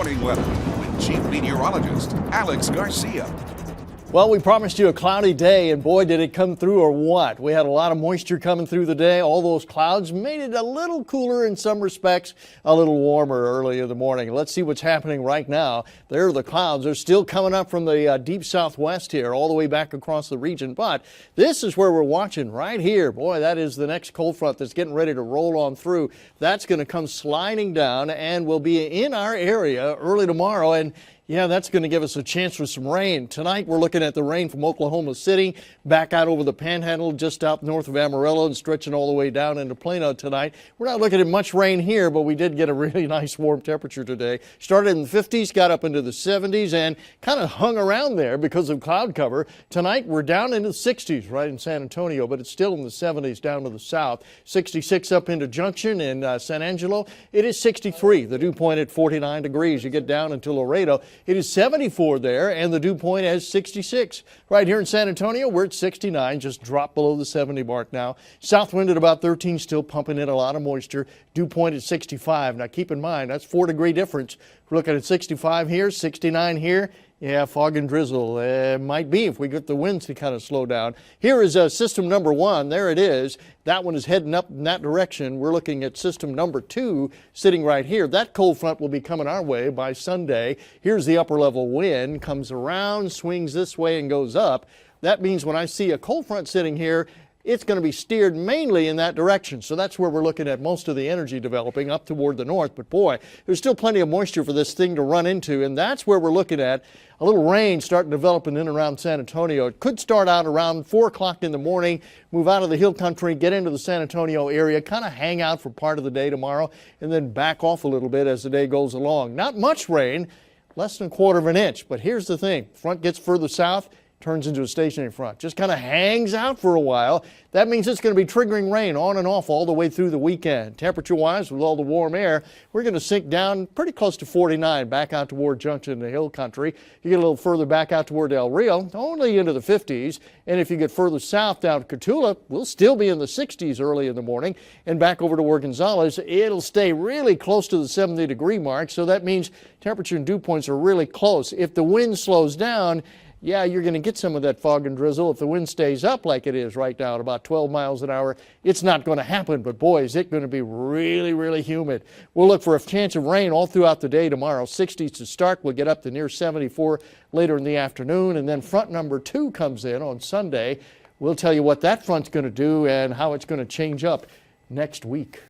Morning weather with Chief Meteorologist Alex Garcia. Well, we promised you a cloudy day, and boy, did it come through or what. We had a lot of moisture coming through the day. All those clouds made it a little cooler in some respects, a little warmer early in the morning. Let's see what's happening right now. There are the clouds. They're still coming up from the deep southwest here, all the way back across the region. But this is where we're watching right here. Boy, that is the next cold front that's getting ready to roll on through. That's going to come sliding down and will be in our area early tomorrow. And yeah, that's going to give us a chance for some rain. Tonight, we're looking at the rain from Oklahoma City, back out over the Panhandle, just out north of Amarillo and stretching all the way down into Plano tonight. We're not looking at much rain here, but we did get a really nice warm temperature today. Started in the 50s, got up into the 70s, and kind of hung around there because of cloud cover. Tonight, we're down into the 60s right in San Antonio, but it's still in the 70s down to the south. 66 up into Junction in San Angelo. It is 63, the dew point at 49 degrees. You get down into Laredo. It is 74 there, and the dew point is 66. Right here in San Antonio, we're at 69, just dropped below the 70 mark now. South wind at about 13, still pumping in a lot of moisture. Dew point at 65. Now keep in mind, that's 4-degree difference. We're looking at 65 here, 69 here. Yeah, fog and drizzle. Might be if we get the winds to kind of slow down. Here is system number 1. There it is. That one is heading up in that direction. We're looking at system number 2 sitting right here. That cold front will be coming our way by Sunday. Here's the upper level wind. Comes around, swings this way, and goes up. That means when I see a cold front sitting here, it's going to be steered mainly in that direction. So that's where we're looking at most of the energy developing up toward the north. But boy, there's still plenty of moisture for this thing to run into. And that's where we're looking at a little rain starting to develop in and around San Antonio. It could start out around 4 o'clock in the morning, move out of the hill country, get into the San Antonio area, kind of hang out for part of the day tomorrow, and then back off a little bit as the day goes along. Not much rain, less than 1/4 of an inch. But here's the thing. Front gets further south, turns into a stationary front, just kind of hangs out for a while. That means it's going to be triggering rain on and off all the way through the weekend. Temperature-wise, with all the warm air, we're going to sink down pretty close to 49 back out toward Junction, the hill country. You get a little further back out toward Del Rio, only into the 50s. And if you get further south down to Cotulla, we'll still be in the 60s early in the morning. And back over to Ward Gonzales, it'll stay really close to the 70-degree mark. So that means temperature and dew points are really close. If the wind slows down, yeah, you're going to get some of that fog and drizzle. If the wind stays up like it is right now at about 12 miles an hour, it's not going to happen. But boy, is it going to be really, really humid. We'll look for a chance of rain all throughout the day tomorrow. 60s to start. We'll get up to near 74 later in the afternoon. And then front number 2 comes in on Sunday. We'll tell you what that front's going to do and how it's going to change up next week.